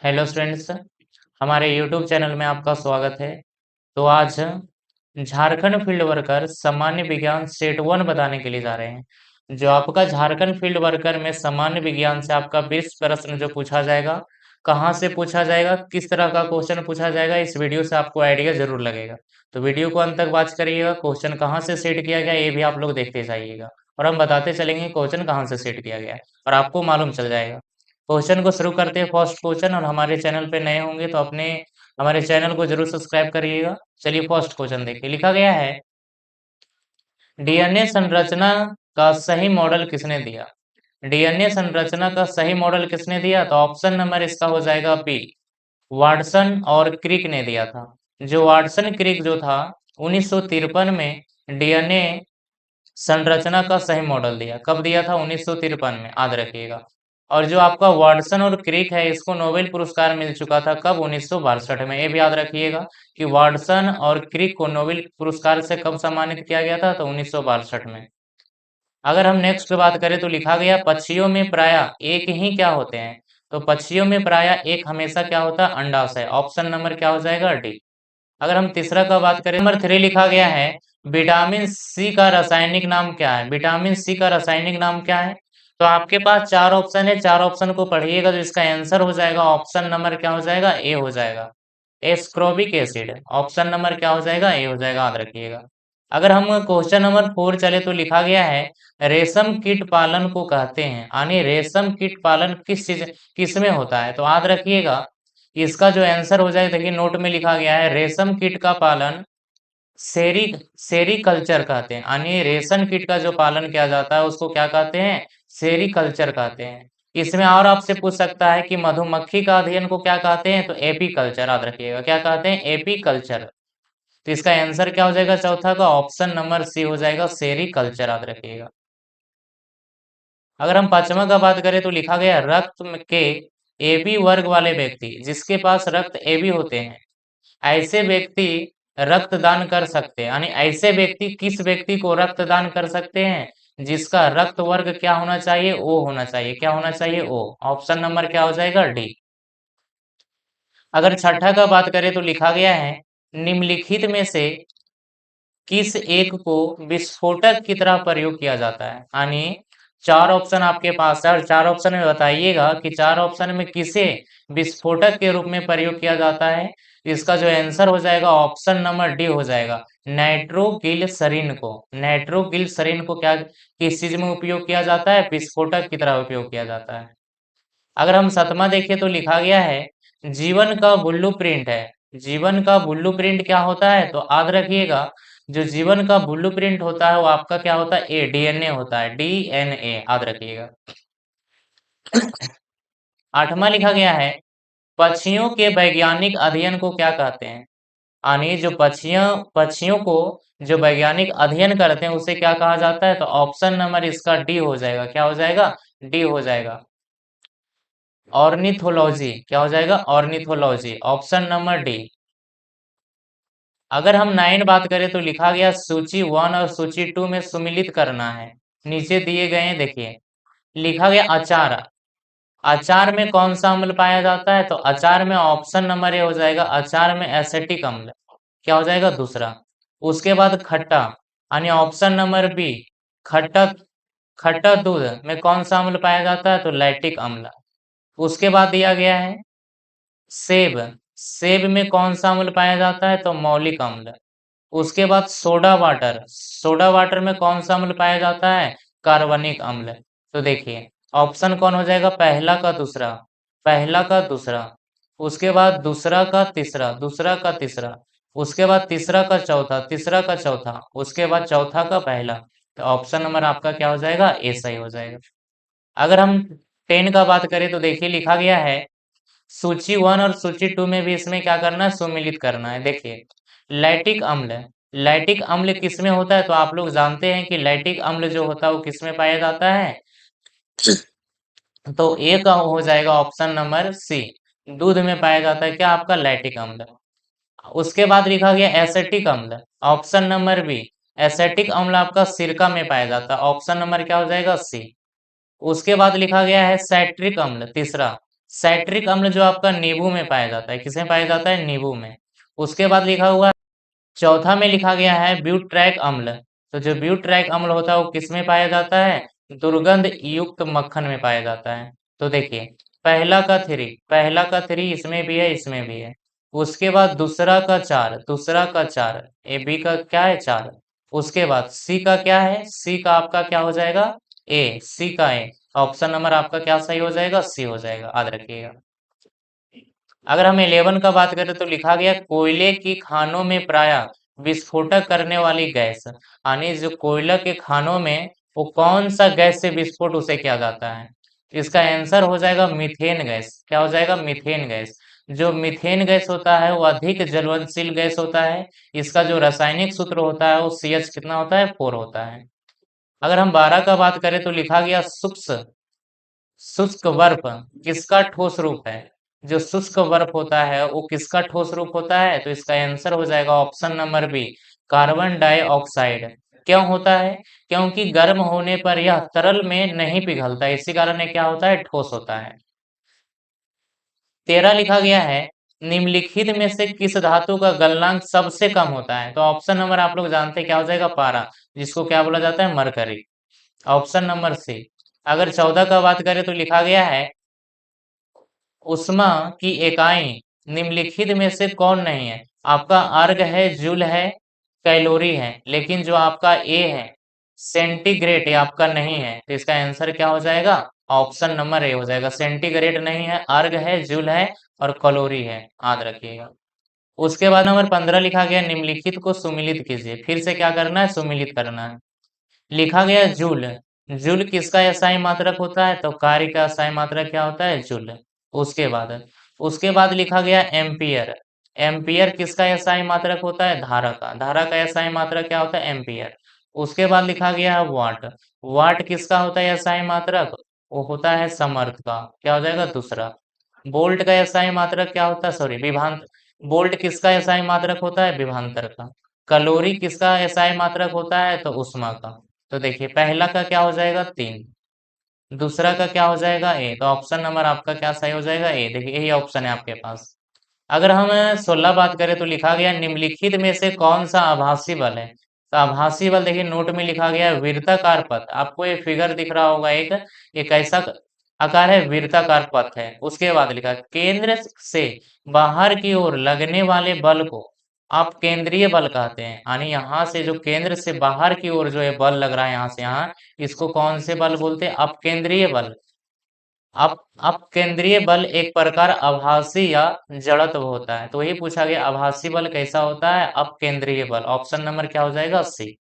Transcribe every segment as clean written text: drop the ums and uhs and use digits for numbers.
Hello students, हमारे YouTube channel में आपका स्वागत है। तो आज झारखंड फील्ड वर्कर सामान्य विज्ञान सेट 1 बताने के लिए जा रहे हैं। जो आपका झारखंड फील्ड वर्कर में सामान्य विज्ञान से आपका 20 प्रश्न जो पूछा जाएगा, कहाँ से पूछा जाएगा, किस तरह का क्वेश्चन पूछा जाएगा, इस वीडियो से आपको आइडिया जरूर लगेगा। तो वीडियो को अंत तक वॉच करिएगा। क्वेश्चन कहाँ से सेट किया गया ये भी आप लोग देखते जाइएगा, और हम बताते चलेंगे क्वेश्चन कहाँ से सेट किया गया है, और आपको मालूम चल जाएगा। क्वेश्चन को शुरू करते हैं फर्स्ट क्वेश्चन। और हमारे चैनल पे नए होंगे तो अपने हमारे चैनल को जरूर सब्सक्राइब करिएगा। चलिए फर्स्ट क्वेश्चन देखिए। लिखा गया है, डीएनए संरचना का सही मॉडल किसने दिया। डीएनए संरचना का सही मॉडल किसने दिया, तो ऑप्शन नंबर इसका हो जाएगा बी, वाटसन और क्रिक ने दिया था। जो वाटसन क्रिक जो था 1953 में डीएनए संरचना का सही मॉडल दिया। कब दिया था? 1953 में, याद रखिएगा। और जो आपका वाटसन और क्रिक है, इसको नोबेल पुरस्कार मिल चुका था। कब? 1962 में। ये भी याद रखिएगा कि वाटसन और क्रिक को नोबेल पुरस्कार से कब सम्मानित किया गया था, तो 1962 में। अगर हम नेक्स्ट पे बात करें तो लिखा गया, पक्षियों में प्रायः एक ही क्या होते हैं। तो पक्षियों में प्रायः एक हमेशा क्या होता है? अंडाशय। ऑप्शन नंबर क्या हो जाएगा? डी। अगर हम तीसरा का बात करें, नंबर 3 लिखा गया है, विटामिन सी का रासायनिक नाम क्या है। विटामिन सी का रासायनिक नाम क्या है? तो आपके पास चार ऑप्शन है, चार ऑप्शन को पढ़िएगा तो इसका आंसर हो जाएगा ऑप्शन नंबर क्या हो जाएगा? ए हो जाएगा, एस्कॉर्बिक एसिड। ऑप्शन नंबर क्या हो जाएगा? ए हो जाएगा, याद रखिएगा। अगर हम क्वेश्चन नंबर 4 चले तो लिखा गया है, रेशम कीट पालन को कहते हैं, यानी रेशम कीट पालन किस में होता है। तो याद रखिएगा, इसका जो आंसर हो जाएगा, देखिए नोट में लिखा गया है, रेशम कीट का पालन सेरी सेरीकल्चर कहते हैं। यानी रेशम कीट का जो पालन किया जाता है उसको क्या कहते हैं? सेरीकल्चर कहते हैं। इसमें और आपसे पूछ सकता है कि मधुमक्खी का अध्ययन को क्या कहते हैं, तो एपीकल्चर। याद रखिएगा, क्या कहते हैं? एपीकल्चर। तो इसका आंसर क्या हो जाएगा चौथा का? ऑप्शन नंबर सी हो जाएगा, सेरीकल्चर। याद रखिएगा। अगर हम पांचवा का बात करें तो लिखा गया, रक्त के एबी वर्ग वाले व्यक्ति, जिसके पास रक्त एबी होते हैं, ऐसे व्यक्ति रक्तदान कर सकते हैं। यानी ऐसे व्यक्ति किस व्यक्ति को रक्तदान कर सकते हैं? जिसका रक्त वर्ग क्या होना चाहिए? ओ होना चाहिए। क्या होना चाहिए? ओ। ऑप्शन नंबर क्या हो जाएगा? डी। अगर छठा का बात करें तो लिखा गया है, निम्नलिखित में से किस एक को विस्फोटक की तरह प्रयोग किया जाता है। यानी चार ऑप्शन आपके पास है, और चार ऑप्शन में बताइएगा कि चार ऑप्शन में किसे विस्फोटक के रूप में प्रयोग किया जाता है। इसका जो आंसर हो जाएगा ऑप्शन नंबर डी हो जाएगा, नाइट्रोग्लिसरीन को। नाइट्रोग्लिसरीन को क्या किस चीज में उपयोग किया जाता है? विस्फोटक की तरह उपयोग किया जाता है। अगर हम सतमा देखें तो लिखा गया है, जीवन का ब्लूप्रिंट है। जीवन का ब्लूप्रिंट क्या होता है? तो याद रखिएगा, जो जीवन का ब्लूप्रिंट होता है वो आपका क्या होता है? ए, डीएनए होता है। डीएनए, याद रखिएगा। आठवां लिखा गया है, पक्षियों के वैज्ञानिक अध्ययन को क्या कहते हैं। यानी जो पक्षियों को जो वैज्ञानिक अध्ययन करते हैं उसे क्या कहा जाता है? तो ऑप्शन नंबर इसका डी हो जाएगा। क्या हो जाएगा? डी हो जाएगा, ऑर्निथोलॉजी। क्या हो जाएगा? ऑर्निथोलॉजी। Option number D. अगर हम 9 बात करें तो लिखा गया, सूची 1 और सूची 2 में सुमिलित करना है। नीचे दिए गए हैं, देखिए। लिखा गया अचार। अचार में कौन सा अम्ल पाया जाता है? तो अचार में ऑप्शन नंबर ए हो जाएगा, अचार में एसिटिक अम्ल। क्या हो जाएगा? दूसरा। उसके बाद खट्टा, यानी ऑप्शन नंबर बी, खट्टा खट्टा दूध में कौन सा अम्ल पाया जाता है? तो लैक्टिक अम्ल। उसके बाद दिया गया है सेब। सेब में कौन सा अम्ल पाया जाता है? तो मौलिक अम्ल। उसके बाद सोडा वाटर। सोडा वाटर में कौन सा अम्ल पाया जाता है? कार्बनिक अम्ल। तो देखिए ऑप्शन कौन हो जाएगा? पहला का दूसरा, पहला का दूसरा, उसके बाद दूसरा का तीसरा, दूसरा का तीसरा, उसके बाद तीसरा का चौथा, तीसरा का चौथा, उसके बाद चौथा का पहला। तो ऑप्शन नंबर आपका क्या हो जाएगा? ए सही हो जाएगा। अगर हम 10 का बात करें तो देखिए लिखा गया है, सूची 1 और सूची 2 में भी इसमें क्या करना है? सुमिलित करना है। देखिए लैक्टिक अम्ल, लैक्टिक अम्ल किस में होता है? तो आप लोग जानते हैं कि लैक्टिक अम्ल जो होता है वो किस में पाया जाता है? तो ए का हो जाएगा ऑप्शन नंबर सी, दूध में पाया जाता है। क्या आपका? लैक्टिक अम्ल। उसके बाद लिखा गया एसेटिक अम्ल। ऑप्शन नंबर बी, एसेटिक अम्ल आपका सिरका में पाया जाता है। ऑप्शन नंबर क्या हो जाएगा? सी। उसके बाद लिखा गया है साइट्रिक अम्ल, तीसरा। साइट्रिक अम्ल जो आपका नींबू में पाया जाता है, किसमें पाया जाता है? नींबू में। उसके बाद लिखा हुआ चौथा में लिखा गया है ब्यूट्रैक अम्ल। तो जो ब्यूट्रैक अम्ल होता है वो किसमें पाया जाता है? दुर्गंध युक्त मक्खन में पाया जाता है। तो देखिए, पहला का थ्री इसमें भी है, इसमें भी है। उसके बाद दूसरा का चार, ए बी का क्या है? चार। उसके बाद सी का क्या है? सी का आपका क्या हो जाएगा? ए। सी का ए। ऑप्शन नंबर आपका क्या सही हो जाएगा? सी हो जाएगा, याद रखिएगा। अगर हम 11 का बात करें तो लिखा गया कोयले की खानों में प्राय विस्फोटक करने वाली गैस। यानी जो कोयला के खानों में वो कौन सा गैस से विस्फोट उसे किया जाता है? इसका आंसर हो जाएगा मीथेन गैस। क्या हो जाएगा? Methane gas. जो मीथेन गैस होता है वो अधिक ज्वलनशील गैस होता है। इसका जो रासायनिक सूत्र होता है वो CH कितना होता है? 4 होता है। अगर हम 12 का बात करें तो लिखा गया शुष्क बर्फ किसका ठोस रूप है? जो शुष्क बर्फ होता है वो किसका ठोस रूप होता है? तो इसका आंसर हो जाएगा option number B, carbon dioxide. क्यों होता है? क्योंकि गर्म होने पर यह तरल में नहीं पिघलता, इसी कारण ये क्या होता है? ठोस होता है। 13 लिखा गया है निम्नलिखित में से किस धातु का गलनांक सबसे कम होता है? तो ऑप्शन नंबर आप लोग जानते हैं क्या हो जाएगा? पारा, जिसको क्या बोला जाता है? मरकरी। Option number C. अगर 14 का बात करें तो लिखा गया है उष्मा की इकाई निम्नलिखित में से कौन नहीं है? आपका अर्ग है, जूल है, कैलोरी है, लेकिन जो आपका ए है सेंटीग्रेड, ये आपका नहीं है। तो इसका आंसर क्या हो जाएगा? ऑप्शन नंबर ए हो जाएगा। सेंटीग्रेड नहीं है, अर्ग है, जूल है और कैलोरी है, याद रखिएगा। उसके बाद नंबर 15 लिखा गया निम्नलिखित को सुमिलित कीजिए। फिर से क्या करना है? सुमिलित करना है। लिखा गया जूल। जूल किसका एसआई मात्रक होता है? तो कार्य का एसआई मात्रक क्या होता है? जूल। उसके बाद लिखा गया एम्पियर। एम्पियर किसका एसआई मात्रक होता है? धारा का। धारा का एसआई मात्रक क्या होता है? एम्पियर। उसके बाद लिखा गया है वाट। वाट किसका होता है एसआई मात्रक? वो होता है समर्थ का। क्या हो जाएगा? दूसरा। बोल्ट का एसआई मात्रक क्या होता है? सॉरी, विभांत। बोल्ट किसका एसआई मात्रक होता है? विभांतर का। कैलोरी किसका एसआई मात्रक होता है? तो उष्मा का। तो देखिए, पहला का क्या हो जाएगा? 3। दूसरा का क्या हो जाएगा? ए। तो ऑप्शन नंबर आपका क्या सही हो जाएगा? ए। देखिए, यही ऑप्शन है आपके पास। अगर हम 16 बात करें तो लिखा गया निम्नलिखित में से कौन सा आभासी बल है? तो आभासी बल देखिए नोट में लिखा गया है वृत्ताकार पथ। आपको ये फिगर दिख रहा होगा, एक ऐसा आकार है, वृत्ताकार पथ है। उसके बाद लिखा केंद्र से बाहर की ओर लगने वाले बल को आप केंद्रीय बल कहते हैं। यानी यहाँ से जो केंद्र से बाहर की ओर जो है बल लग रहा है यहाँ से यहाँ, इसको कौन से बल बोलते हैं? अपकेंद्रीय बल। अपकेंद्रीय बल एक प्रकार आभासी या जड़त्व होता है। तो वही पूछा गया आभासी बल कैसा होता है? अपकेंद्रीय बल। ऑप्शन नंबर क्या हो जाएगा? सी।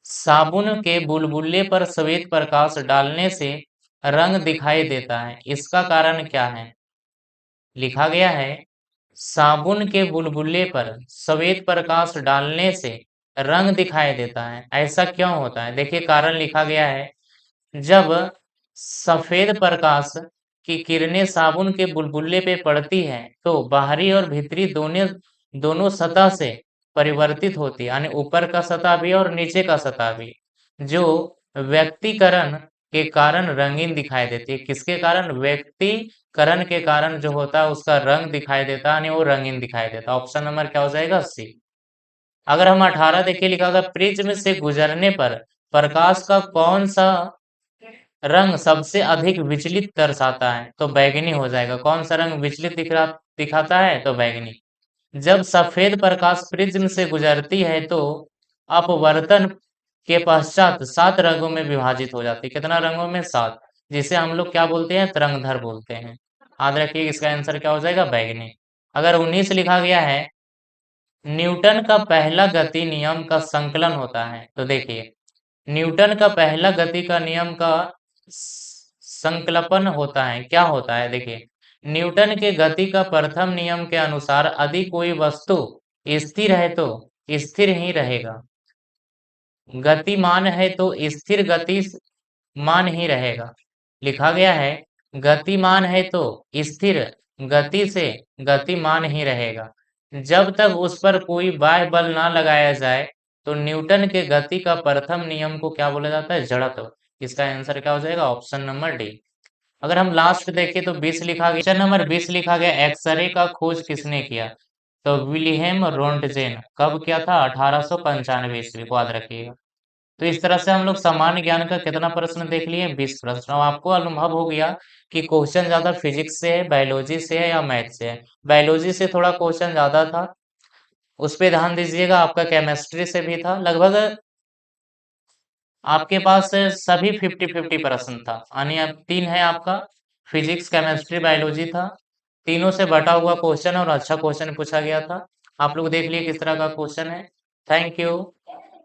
साबुन के बुलबुले पर श्वेत प्रकाश डालने से रंग दिखाई देता है, इसका कारण क्या है? लिखा गया है साबुन के बुलबुले पर श्वेत प्रकाश डालने से रंग दिखाई देता है, ऐसा क्यों होता है? देखिए, कारण लिखा गया है जब सफेद प्रकाश की किरणें साबुन के बुलबुले पे पड़ती है तो बाहरी और भीतरी दोनों दोनों सतह से परिवर्तित होती है, यानी ऊपर का सतह भी और नीचे का सतह भी, जो व्यक्तिकरण के कारण रंगीन दिखाई देती है। किसके कारण? व्यक्तिकरण के कारण जो होता है उसका रंग दिखाई देता है, यानी वो रंगीन दिखाई देता है। ऑप्शन नंबर क्या हो जाएगा? सी। अगर हम 18 देखिए, लिखा होगा प्रिज्म से गुजरने पर प्रकाश का कौन सा रंग सबसे अधिक विचलित दर्शाता है? तो बैगनी हो जाएगा। कौन सा रंग विचलित दिखाता है? तो बैगनी। जब सफेद प्रकाश प्रिज्म से गुजरती है तो अपवर्तन के पश्चात 7 रंगों में विभाजित हो जाती है। कितना रंगों में? 7। जिसे हम लोग क्या बोलते हैं? तरंगधर बोलते हैं। याद रखिए, इसका आंसर क्या हो जाएगा? बैगनी। अगर 19 लिखा गया है न्यूटन का पहला गति नियम का संकलन होता है। तो देखिए, न्यूटन का पहला गति का नियम का संकल्पन होता है, क्या होता है? देखिए, न्यूटन के गति का प्रथम नियम के अनुसार यदि कोई वस्तु स्थिर है तो स्थिर ही रहेगा, गतिमान है तो स्थिर गति मान ही रहेगा। लिखा गया है गतिमान है तो स्थिर गति से गतिमान ही रहेगा जब तक उस पर कोई बाह्य बल ना लगाया जाए। तो न्यूटन के गति का प्रथम नियम को क्या बोला जाता है? जड़त्व। इसका आंसर क्या हो जाएगा? Option number D. अगर हम लास्ट देखें तो 20 लिखा गया, क्वेश्चन नंबर 20 लिखा गया, एक्सरे का खोज किसने किया? तो विलियम रोंटजेन। कब किया था? 1895 ईस्वी को, याद रखिएगा। तो इस तरह से हम लोग सामान्य ज्ञान का कितना प्रश्न देख लिए? 20 प्रश्न। और आपको अनुभव हो गया कि क्वेश्चन ज्यादा फिजिक्स से है, बायोलॉजी से है या मैथ से है। बायोलॉजी से थोड़ा क्वेश्चन ज्यादा था, उस पे ध्यान दीजिएगा। आपका केमिस्ट्री से भी था, लगभग आपके पास सभी 50-50 प्रश्न था। यानी अब 3 है आपका, फिजिक्स, केमिस्ट्री, बायोलॉजी था। तीनों से बटा हुआ क्वेश्चन और अच्छा क्वेश्चन पूछा गया था। आप लोग देख लिए किस तरह का क्वेश्चन है। Thank you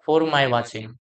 for my watching.